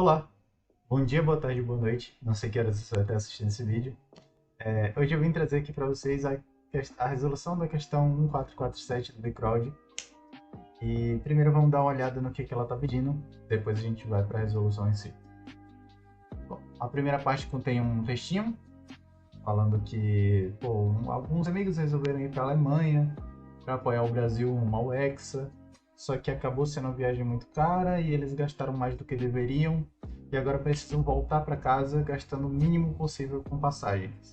Olá, bom dia, boa tarde, boa noite. Não sei que horas você vai estar assistindo esse vídeo. Hoje eu vim trazer aqui para vocês a resolução da questão 1447 do Bcrowd. E primeiro vamos dar uma olhada no que ela está pedindo, depois a gente vai para a resolução em si. Bom, a primeira parte contém um textinho falando que alguns amigos resolveram ir para a Alemanha para apoiar o Brasil uma UEXA, só que acabou sendo uma viagem muito cara e eles gastaram mais do que deveriam e agora precisam voltar para casa gastando o mínimo possível com passagens.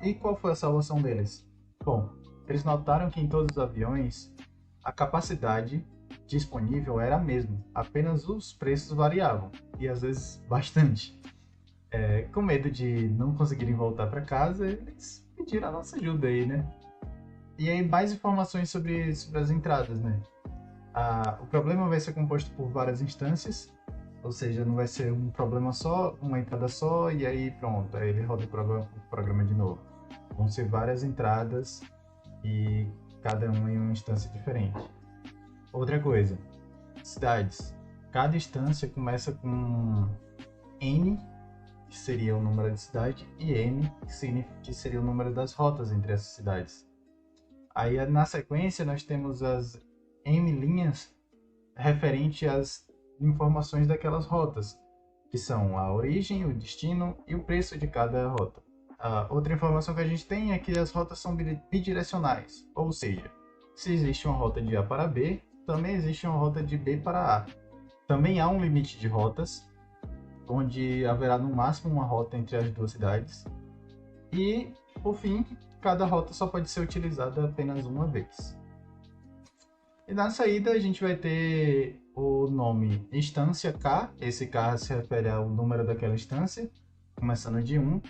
E qual foi a salvação deles? Bom, eles notaram que em todos os aviões a capacidade disponível era a mesma, apenas os preços variavam, e às vezes bastante. Com medo de não conseguirem voltar para casa, eles pediram a nossa ajuda aí, né? E aí mais informações sobre as entradas, né? O problema vai ser composto por várias instâncias, ou seja, não vai ser um problema só, uma entrada só e aí pronto, aí ele roda o programa de novo. Vão ser várias entradas e cada uma em uma instância diferente. Outra coisa, cidades. Cada instância começa com N, que seria o número de cidade, e M, que seria o número das rotas entre essas cidades. Aí na sequência nós temos as M linhas referente às informações daquelas rotas, que são a origem, o destino e o preço de cada rota. Outra informação que a gente tem é que as rotas são bidirecionais, ou seja, se existe uma rota de A para B, também existe uma rota de B para A. Também há um limite de rotas, onde haverá no máximo uma rota entre as duas cidades. E, por fim, cada rota só pode ser utilizada apenas uma vez. E na saída a gente vai ter o nome instância K, esse K se refere ao número daquela instância, começando de 1,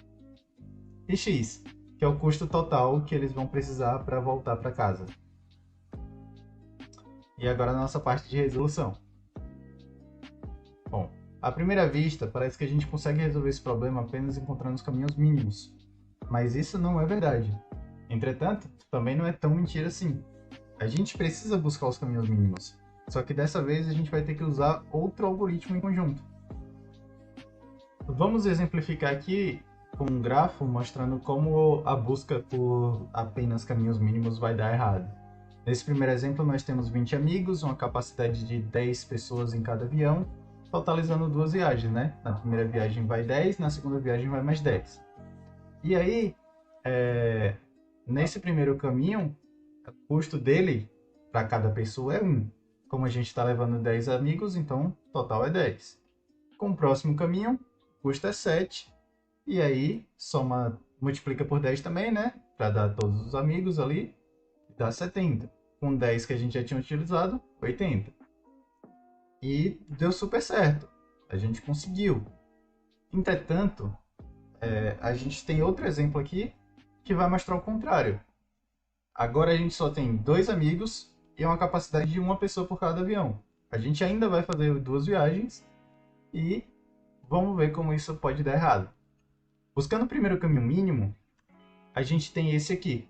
e X, que é o custo total que eles vão precisar para voltar para casa. E agora a nossa parte de resolução. Bom, à primeira vista parece que a gente consegue resolver esse problema apenas encontrando os caminhos mínimos, mas isso não é verdade. Entretanto, também não é tão mentira assim. A gente precisa buscar os caminhos mínimos, só que dessa vez a gente vai ter que usar outro algoritmo em conjunto. Vamos exemplificar aqui com um grafo mostrando como a busca por apenas caminhos mínimos vai dar errado. Nesse primeiro exemplo nós temos 20 amigos, uma capacidade de 10 pessoas em cada avião, totalizando duas viagens, né? Na primeira viagem vai 10, na segunda viagem vai mais 10. E aí, nesse primeiro caminho, o custo dele para cada pessoa é 1. Como a gente está levando 10 amigos, então o total é 10. Com o próximo caminho, o custo é 7. E aí, multiplica por 10 também, né? Para dar todos os amigos ali, dá 70. Com 10 que a gente já tinha utilizado, 80. E deu super certo. A gente conseguiu. Entretanto, a gente tem outro exemplo aqui que vai mostrar o contrário. Agora a gente só tem 2 amigos e uma capacidade de uma pessoa por cada avião. A gente ainda vai fazer 2 viagens e vamos ver como isso pode dar errado. Buscando o primeiro caminho mínimo, a gente tem esse aqui.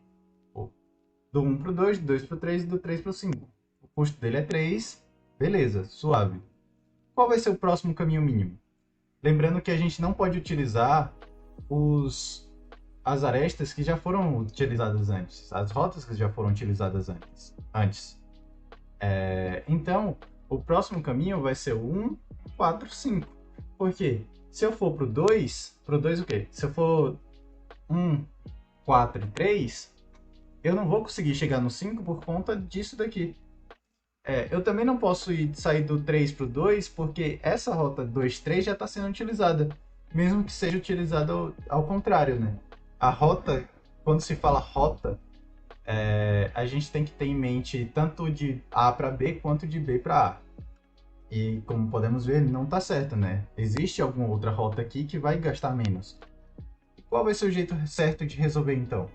Do 1 para o 2, do 2 para o 3 e do 3 para o 5. O custo dele é 3, beleza, suave. Qual vai ser o próximo caminho mínimo? Lembrando que a gente não pode utilizar as arestas que já foram utilizadas antes, as rotas que já foram utilizadas antes. Então, o próximo caminho vai ser o 1, 4, 5. Por quê? Se eu for pro 2 o quê? Se eu for 1, 4 e 3, eu não vou conseguir chegar no 5 por conta disso daqui. Eu também não posso sair do 3 pro 2, porque essa rota 2, 3 já está sendo utilizada, mesmo que seja utilizada ao contrário, né? A rota, quando se fala rota, a gente tem que ter em mente tanto de A para B quanto de B para A. E como podemos ver, não está certo, né? Existe alguma outra rota aqui que vai gastar menos. Qual vai ser o jeito certo de resolver então?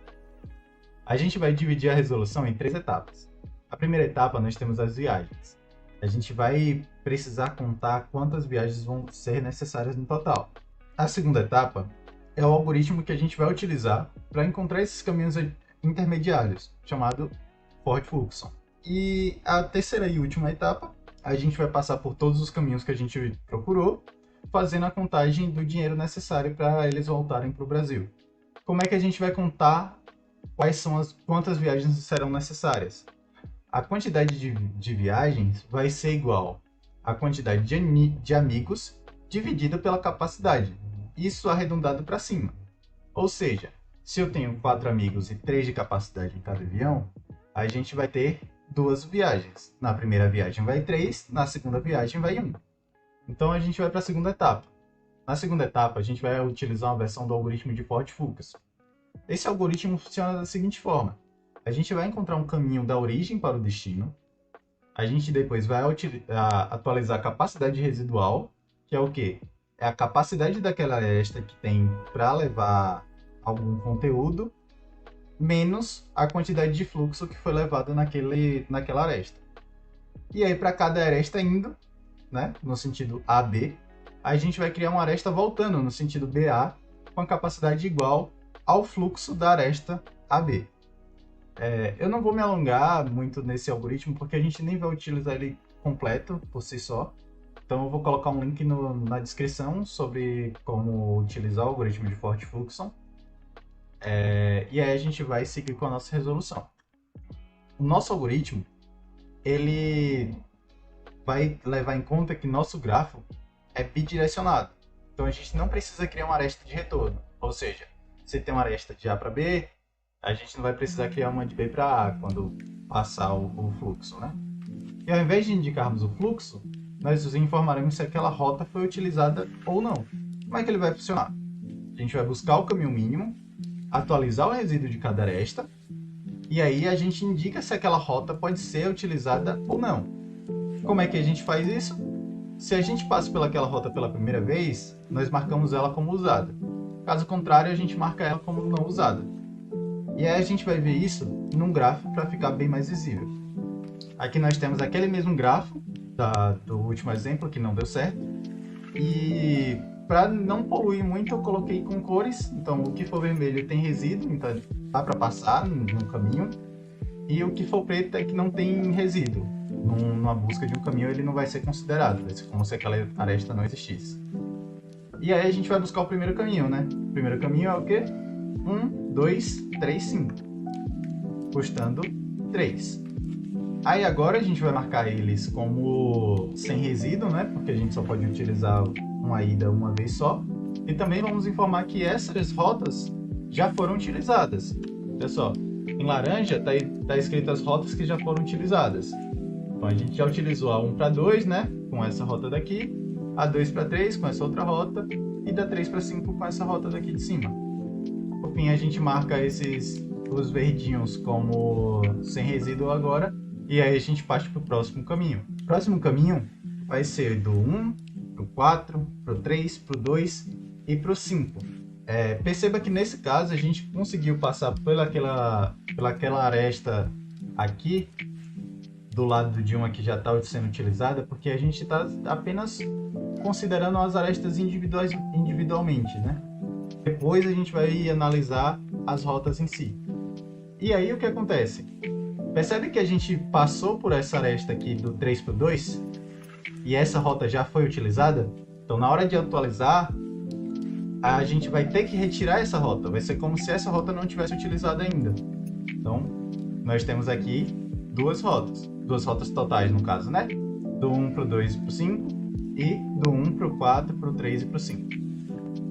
A gente vai dividir a resolução em 3 etapas. A primeira etapa nós temos as viagens. A gente vai precisar contar quantas viagens vão ser necessárias no total. A segunda etapa é o algoritmo que a gente vai utilizar para encontrar esses caminhos intermediários, chamado Ford-Fulkerson. E a terceira e última etapa, a gente vai passar por todos os caminhos que a gente procurou, fazendo a contagem do dinheiro necessário para eles voltarem para o Brasil. Como é que a gente vai contar quantas viagens serão necessárias? A quantidade de viagens vai ser igual à quantidade de amigos dividida pela capacidade, isso arredondado para cima. Ou seja, se eu tenho 4 amigos e 3 de capacidade em cada avião, a gente vai ter 2 viagens. Na primeira viagem vai 3, na segunda viagem vai 1. Então a gente vai para a segunda etapa. Na segunda etapa, a gente vai utilizar uma versão do algoritmo de Ford-Fulkerson. Esse algoritmo funciona da seguinte forma: a gente vai encontrar um caminho da origem para o destino, a gente depois vai atualizar a capacidade residual, que é o quê? É a capacidade daquela aresta que tem para levar algum conteúdo, menos a quantidade de fluxo que foi levado naquela aresta. E aí, para cada aresta indo, né, no sentido AB, a gente vai criar uma aresta voltando no sentido BA, com a capacidade igual ao fluxo da aresta AB. Eu não vou me alongar muito nesse algoritmo, porque a gente nem vai utilizar ele completo por si só. Então eu vou colocar um link na descrição sobre como utilizar o algoritmo de Ford-Fulkerson. E aí a gente vai seguir com a nossa resolução. O nosso algoritmo, ele vai levar em conta que nosso grafo é bidirecionado. Então a gente não precisa criar uma aresta de retorno. Ou seja, se tem uma aresta de A para B, a gente não vai precisar criar uma de B para A quando passar o fluxo, né? E ao invés de indicarmos o fluxo, nós informaremos se aquela rota foi utilizada ou não. Como é que ele vai funcionar? A gente vai buscar o caminho mínimo, atualizar o resíduo de cada aresta, e aí a gente indica se aquela rota pode ser utilizada ou não. Como é que a gente faz isso? Se a gente passa pelaquela rota pela primeira vez, nós marcamos ela como usada. Caso contrário, a gente marca ela como não usada. E aí a gente vai ver isso num gráfico para ficar bem mais visível. Aqui nós temos aquele mesmo grafo do último exemplo que não deu certo. E para não poluir muito, eu coloquei com cores. Então o que for vermelho tem resíduo, então dá para passar no caminho. E o que for preto é que não tem resíduo. Numa busca de um caminho ele não vai ser considerado, vai ser como se aquela aresta não existisse. E aí a gente vai buscar o primeiro caminho, né? O primeiro caminho é o quê? 1, 2, 3, 5. Custando 3. Aí agora a gente vai marcar eles como sem resíduo, né? Porque a gente só pode utilizar uma ida uma vez só. E também vamos informar que essas rotas já foram utilizadas. Olha só, em laranja tá escrito as rotas que já foram utilizadas. Então a gente já utilizou a 1 para 2, né? Com essa rota daqui. A 2 para 3 com essa outra rota. E da 3 para 5 com essa rota daqui de cima. Por fim, a gente marca os verdinhos como sem resíduo agora. E aí a gente parte para o próximo caminho. O próximo caminho vai ser do 1 para o 4, para o 3, para o 2 e para o 5. Perceba que nesse caso a gente conseguiu passar pelaquela aresta aqui, do lado de uma que já está sendo utilizada, porque a gente está apenas considerando as arestas individualmente, né? Depois a gente vai analisar as rotas em si. E aí o que acontece? Percebe que a gente passou por essa aresta aqui do 3 para o 2 e essa rota já foi utilizada? Então na hora de atualizar, a gente vai ter que retirar essa rota. Vai ser como se essa rota não tivesse utilizada ainda. Então nós temos aqui duas rotas totais no caso, né? Do 1 para o 2 e para o 5 e do 1 para o 4, para o 3 e para o 5.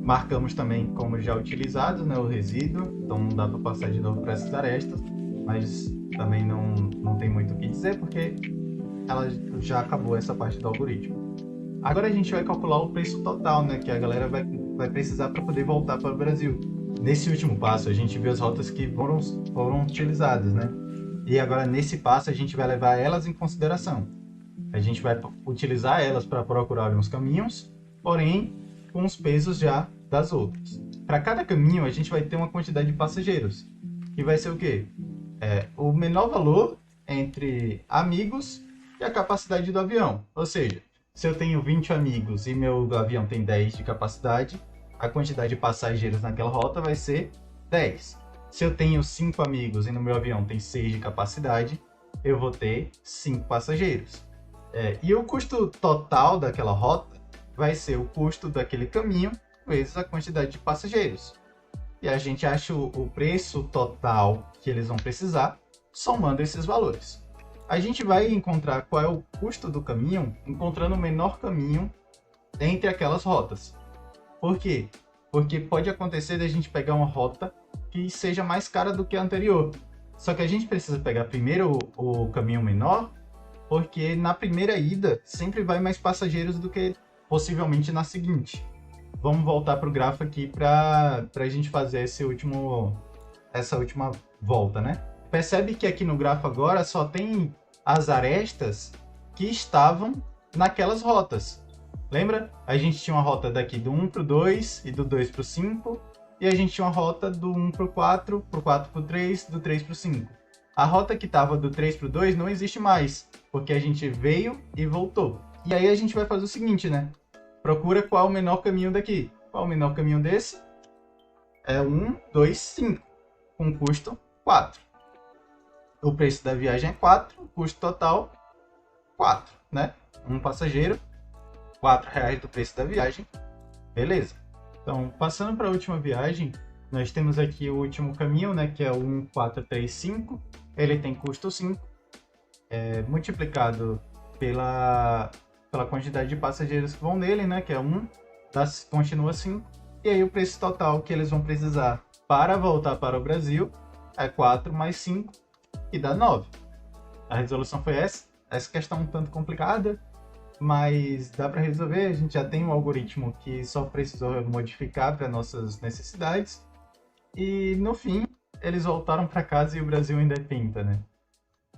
Marcamos também como já utilizado, né, o resíduo, então não dá para passar de novo para essas arestas, mas também não tem muito o que dizer porque ela já acabou essa parte do algoritmo. Agora a gente vai calcular o preço total, né, que a galera vai precisar para poder voltar para o Brasil. Nesse último passo a gente viu as rotas que foram utilizadas, né? E agora nesse passo a gente vai levar elas em consideração. A gente vai utilizar elas para procurar alguns caminhos, porém com os pesos já das outras. Para cada caminho a gente vai ter uma quantidade de passageiros, que vai ser o quê? O menor valor entre amigos e a capacidade do avião. Ou seja, se eu tenho 20 amigos e meu avião tem 10 de capacidade, a quantidade de passageiros naquela rota vai ser 10. Se eu tenho 5 amigos e no meu avião tem 6 de capacidade, eu vou ter 5 passageiros. E o custo total daquela rota vai ser o custo daquele caminho vezes a quantidade de passageiros. E a gente acha o preço total que eles vão precisar, somando esses valores. A gente vai encontrar qual é o custo do caminho, encontrando o menor caminho entre aquelas rotas. Por quê? Porque pode acontecer de a gente pegar uma rota que seja mais cara do que a anterior. Só que a gente precisa pegar primeiro o caminho menor, porque na primeira ida sempre vai mais passageiros do que possivelmente na seguinte. Vamos voltar para o grafo aqui para a gente fazer essa última volta, né? Percebe que aqui no grafo agora só tem as arestas que estavam naquelas rotas. Lembra? A gente tinha uma rota daqui do 1 para o 2 e do 2 para o 5, e a gente tinha uma rota do 1 para o 4 para o 3, do 3 para o 5. A rota que estava do 3 para o 2 não existe mais, porque a gente veio e voltou. E aí a gente vai fazer o seguinte, né? Procura qual é o menor caminho daqui. Qual é o menor caminho desse? É 1, 2, 5, com custo 4. O preço da viagem é 4, o custo total 4, né? Um passageiro, R$4 do preço da viagem. Beleza. Então, passando para a última viagem, nós temos aqui o último caminho, né? Que é o 1435. Ele tem custo 5, multiplicado pela quantidade de passageiros que vão nele, né, que é 1, continua 5, e aí o preço total que eles vão precisar para voltar para o Brasil é 4 mais 5, que dá 9. A resolução foi essa questão um tanto complicada, mas dá para resolver. A gente já tem um algoritmo que só precisou modificar para nossas necessidades, e no fim eles voltaram para casa e o Brasil ainda é pinta, né?